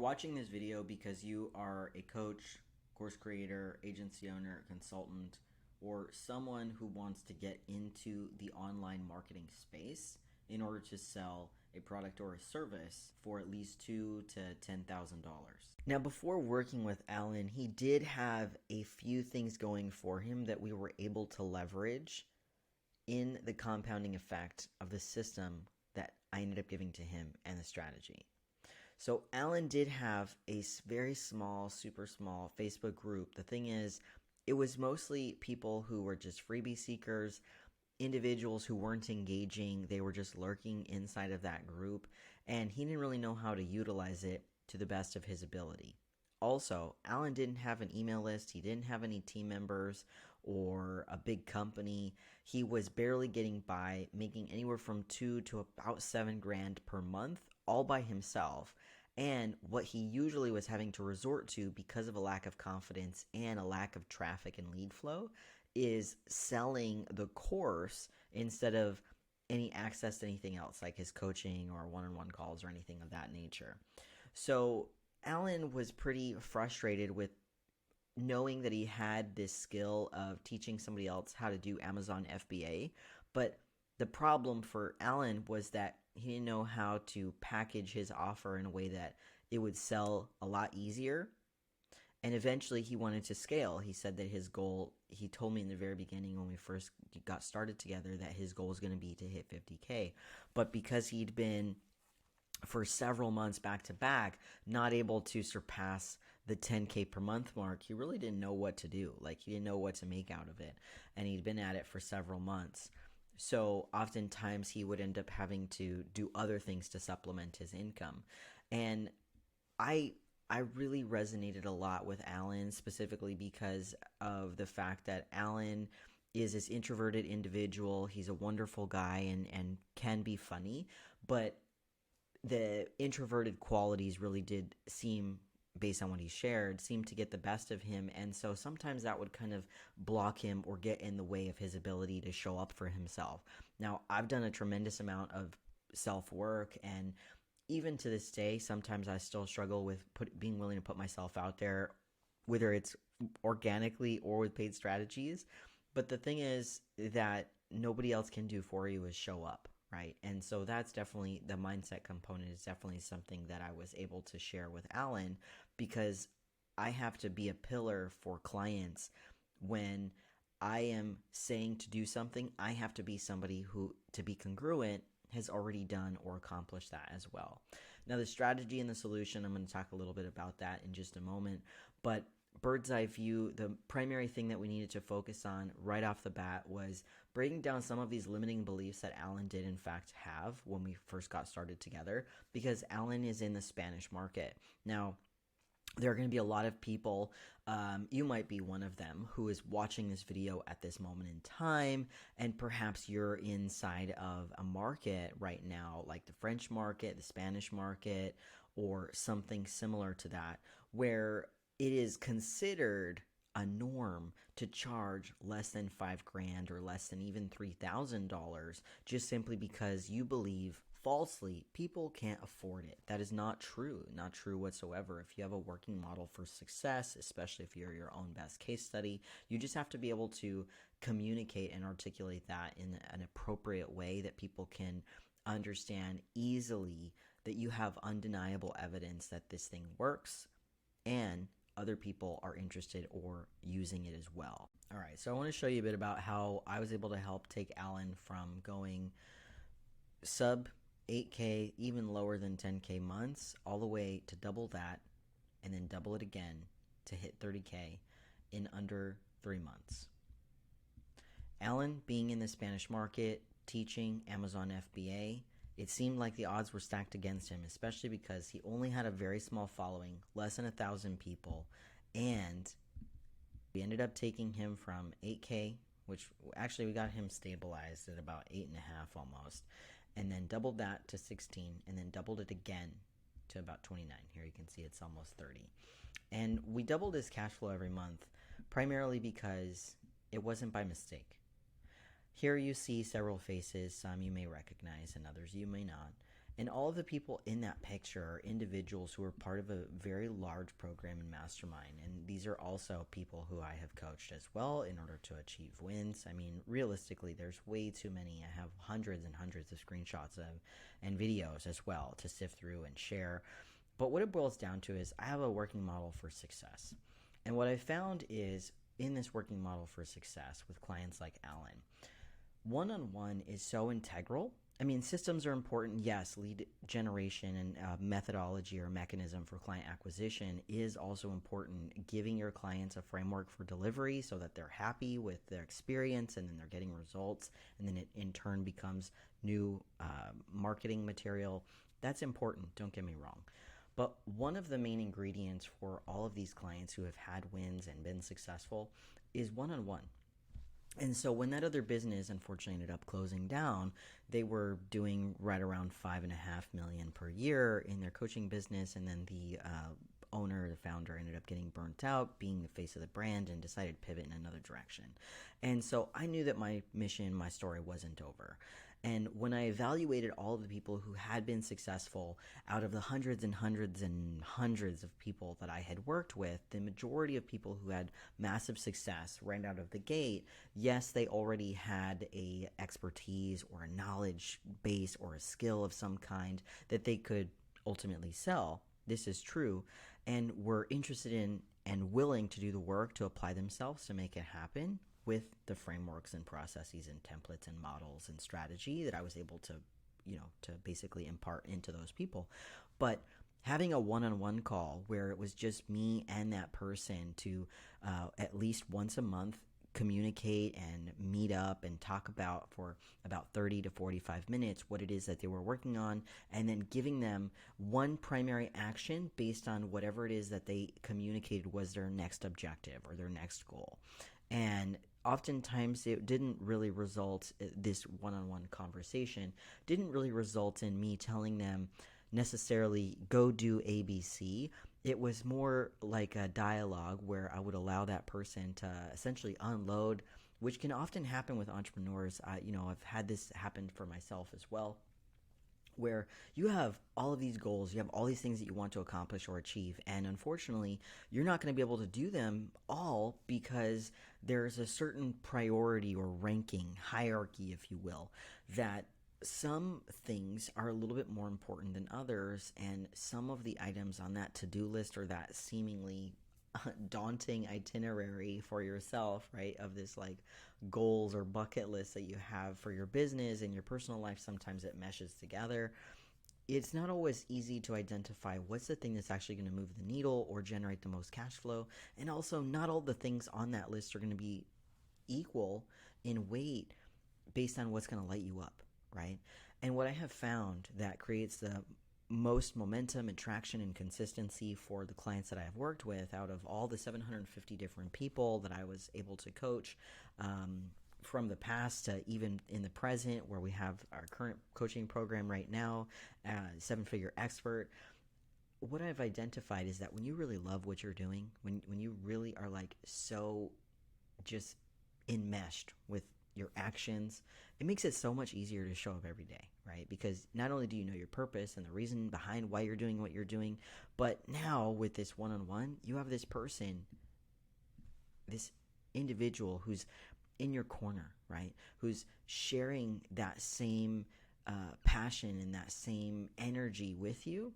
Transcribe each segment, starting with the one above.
watching this video because you are a coach, course creator, agency owner, consultant, or someone who wants to get into the online marketing space in order to sell a product or a service for at least $2,000 to $10,000. Now, before working with Alan, he did have a few things going for him that we were able to leverage in the compounding effect of the system that I ended up giving to him and the strategy. So Alan did have a very small, super small Facebook group. The thing is, it was mostly people who were just freebie seekers, individuals who weren't engaging. They were just lurking inside of that group, and he didn't really know how to utilize it to the best of his ability. Also, Alan didn't have an email list. He didn't have any team members or a big company. He was barely getting by, making anywhere from $2,000 to about $7,000 per month, all by himself. And what he usually was having to resort to because of a lack of confidence and a lack of traffic and lead flow is selling the course instead of any access to anything else like his coaching or one-on-one calls or anything of that nature. So Alan was pretty frustrated with knowing that he had this skill of teaching somebody else how to do Amazon FBA, but the problem for Alan was that he didn't know how to package his offer in a way that it would sell a lot easier. And eventually he wanted to scale. He said that his goal, he told me in the very beginning when we first got started together, that his goal was going to be to hit 50K. But because he'd been for several months back to back, not able to surpass the 10K per month mark, he really didn't know what to do. Like, he didn't know what to make out of it. And he'd been at it for several months. So oftentimes he would end up having to do other things to supplement his income. And I really resonated a lot with Alan, specifically because of the fact that Alan is this introverted individual. He's a wonderful guy and can be funny, but the introverted qualities really did seem, based on what he shared, seemed to get the best of him. And so sometimes that would kind of block him or get in the way of his ability to show up for himself. Now, I've done a tremendous amount of self-work, and even to this day, sometimes I still struggle with being willing to put myself out there, whether it's organically or with paid strategies. But the thing is that nobody else can do for you is show up, right? And so that's definitely, the mindset component is definitely something that I was able to share with Alan, because I have to be a pillar for clients. When I am saying to do something, I have to be somebody who, to be congruent, has already done or accomplished that as well. Now, the strategy and the solution, I'm going to talk a little bit about that in just a moment, but bird's eye view, the primary thing that we needed to focus on right off the bat was breaking down some of these limiting beliefs that Alan did in fact have when we first got started together, because Alan is in the Spanish market. Now, there are going to be a lot of people, you might be one of them, who is watching this video at this moment in time, and perhaps you're inside of a market right now, like the French market, the Spanish market, or something similar to that, where it is considered a norm to charge less than $5,000 or less than even $3,000 just simply because you believe falsely people can't afford it. That is not true whatsoever. If you have a working model for success, especially if you're your own best case study, you just have to be able to communicate and articulate that in an appropriate way that people can understand easily, that you have undeniable evidence that this thing works and other people are interested or using it as well. All right, so I want to show you a bit about how I was able to help take Alan from going sub 8K, even lower than 10K months, all the way to double that and then double it again to hit 30K in under 3 months. Alan, being in the Spanish market, teaching Amazon FBA, it seemed like the odds were stacked against him, especially because he only had a very small following, less than 1,000 people, and we ended up taking him from 8K, which actually we got him stabilized at about 8.5 almost, and then doubled that to 16, and then doubled it again to about 29. Here you can see it's almost 30. And we doubled his cash flow every month, primarily because it wasn't by mistake. Here you see several faces, some you may recognize and others you may not. And all of the people in that picture are individuals who are part of a very large program and mastermind. And these are also people who I have coached as well in order to achieve wins. I mean, realistically, there's way too many. I have hundreds and hundreds of screenshots and videos as well to sift through and share. But what it boils down to is I have a working model for success. And what I found is in this working model for success with clients like Alan, one-on-one is so integral. I mean, systems are important. Yes, lead generation and methodology or mechanism for client acquisition is also important. Giving your clients a framework for delivery so that they're happy with their experience and then they're getting results, and then it in turn becomes new marketing material. That's important, don't get me wrong. But one of the main ingredients for all of these clients who have had wins and been successful is one-on-one. And so when that other business unfortunately ended up closing down, they were doing right around $5.5 million per year in their coaching business. And then the owner, the founder, ended up getting burnt out, being the face of the brand, and decided to pivot in another direction. And so I knew that my mission, my story wasn't over. And when I evaluated all of the people who had been successful out of the hundreds and hundreds and hundreds of people that I had worked with, the majority of people who had massive success right out of the gate, yes, they already had a expertise or a knowledge base or a skill of some kind that they could ultimately sell. This is true. And were interested in and willing to do the work to apply themselves to make it happen with the frameworks and processes and templates and models and strategy that I was able to, to basically impart into those people. But having a one-on-one call where it was just me and that person to at least once a month communicate and meet up and talk about for about 30 to 45 minutes what it is that they were working on, and then giving them one primary action based on whatever it is that they communicated was their next objective or their next goal. And oftentimes it didn't really result, this one-on-one conversation didn't really result in me telling them necessarily go do ABC. It was more like a dialogue where I would allow that person to essentially unload, which can often happen with entrepreneurs. I've had this happen for myself as well, where you have all of these goals, you have all these things that you want to accomplish or achieve, and unfortunately, you're not going to be able to do them all because there's a certain priority or ranking, hierarchy, if you will, that some things are a little bit more important than others, and some of the items on that to-do list or that seemingly daunting itinerary for yourself, right, of this like goals or bucket list that you have for your business and your personal life, sometimes it meshes together. It's not always easy to identify what's the thing that's actually going to move the needle or generate the most cash flow, and also not all the things on that list are going to be equal in weight based on what's going to light you up, right? And what I have found that creates the most momentum and traction and consistency for the clients that I have worked with out of all the 750 different people that I was able to coach, from the past to even in the present, where we have our current coaching program right now, 7-figure expert. What I've identified is that when you really love what you're doing, when you really are like so just enmeshed with your actions, it makes it so much easier to show up every day, right? Because not only do you know your purpose and the reason behind why you're doing what you're doing, but now with this one-on-one, you have this person, this individual who's in your corner, right? Who's sharing that same passion and that same energy with you,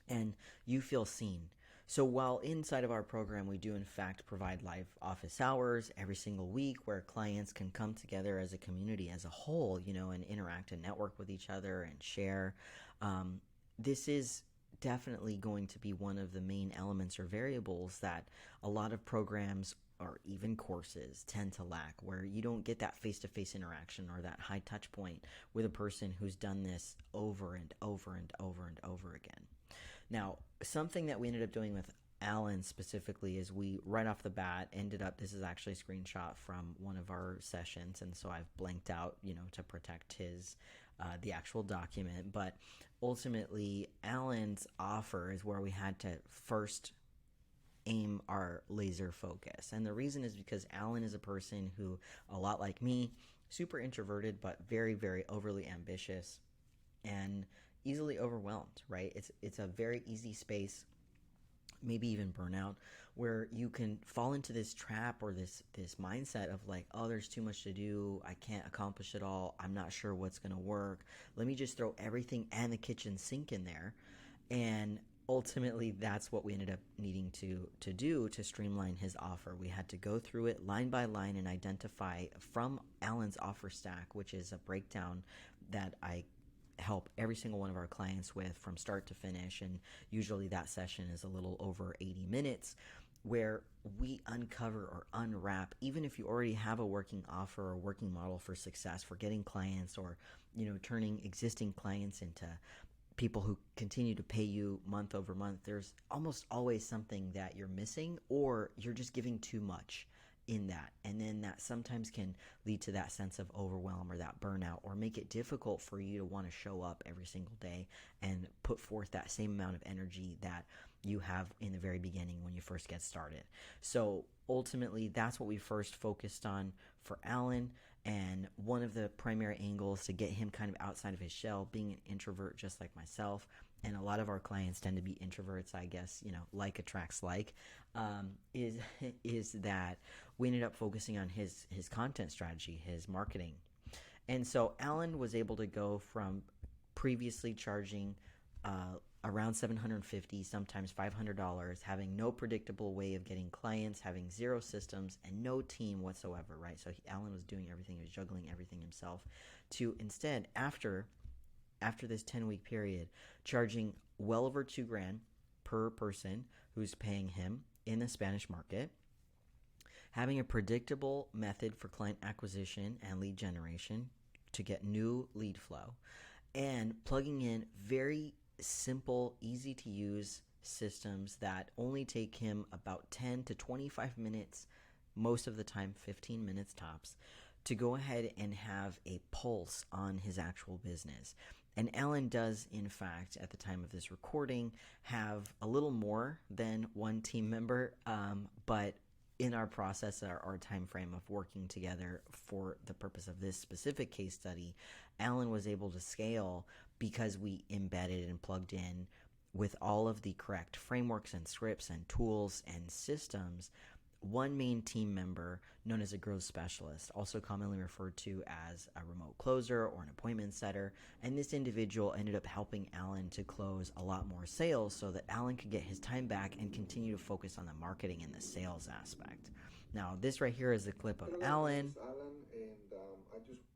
and you feel seen. So while inside of our program, we do in fact provide live office hours every single week where clients can come together as a community as a whole, and interact and network with each other and share. This is definitely going to be one of the main elements or variables that a lot of programs or even courses tend to lack, where you don't get that face-to-face interaction or that high touch point with a person who's done this over and over and over and over again. Now, something that we ended up doing with Alan specifically is we, right off the bat, ended up, this is actually a screenshot from one of our sessions, and so I've blanked out, to protect the actual document, but ultimately Alan's offer is where we had to first aim our laser focus. And the reason is because Alan is a person who, a lot like me, super introverted, but very, very overly ambitious. And easily overwhelmed, right? It's a very easy space, maybe even burnout, where you can fall into this trap or this mindset of like, oh, there's too much to do, I can't accomplish it all, I'm not sure what's going to work, let me just throw everything and the kitchen sink in there. And ultimately, that's what we ended up needing to do to streamline his offer. We had to go through it line by line and identify from Alan's offer stack, which is a breakdown that I help every single one of our clients with from start to finish. And usually that session is a little over 80 minutes, where we uncover or unwrap, even if you already have a working offer or working model for success for getting clients, or turning existing clients into people who continue to pay you month over month, there's almost always something that you're missing, or you're just giving too much in that. And then that sometimes can lead to that sense of overwhelm or that burnout, or make it difficult for you to want to show up every single day and put forth that same amount of energy that you have in the very beginning when you first get started. So ultimately, that's what we first focused on for Alan. And one of the primary angles to get him kind of outside of his shell, being an introvert just like myself, and a lot of our clients tend to be introverts, I guess, like attracts like, is that we ended up focusing on his content strategy, his marketing. And so Alan was able to go from previously charging around $750, sometimes $500, having no predictable way of getting clients, having zero systems and no team whatsoever, right? So Alan was doing everything, he was juggling everything himself, to instead, after this 10-week period, charging well over $2,000 per person who's paying him in the Spanish market, having a predictable method for client acquisition and lead generation to get new lead flow, and plugging in very simple, easy to use systems that only take him about 10 to 25 minutes, most of the time 15 minutes tops, to go ahead and have a pulse on his actual business. And Alan does, in fact, at the time of this recording, have a little more than one team member, but in our process, our time frame of working together for the purpose of this specific case study, Alan was able to scale because we embedded and plugged in with all of the correct frameworks and scripts and tools and systems one main team member known as a growth specialist, also commonly referred to as a remote closer or an appointment setter. And this individual ended up helping Alan to close a lot more sales so that Alan could get his time back and continue to focus on the marketing and the sales aspect. Now, this right here is a clip of Alan.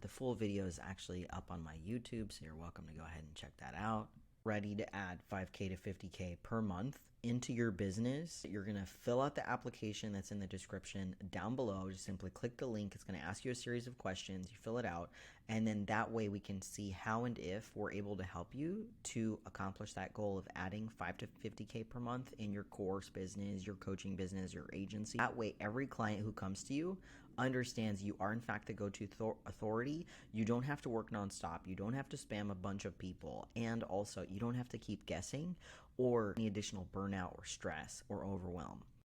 The full video is actually up on my YouTube, so you're welcome to go ahead and check that out. Ready to add 5K to 50K per month into your business. You're going to fill out the application that's in the description down below. Just simply click the link. It's going to ask you a series of questions. You fill it out, and then that way we can see how and if we're able to help you to accomplish that goal of adding 5 to 50K per month in your course business, your coaching business, your agency. That way every client who comes to you understands you are in fact the go-to authority. You don't have to work nonstop. You don't have to spam a bunch of people. And also you don't have to keep guessing or any additional burnout or stress or overwhelm.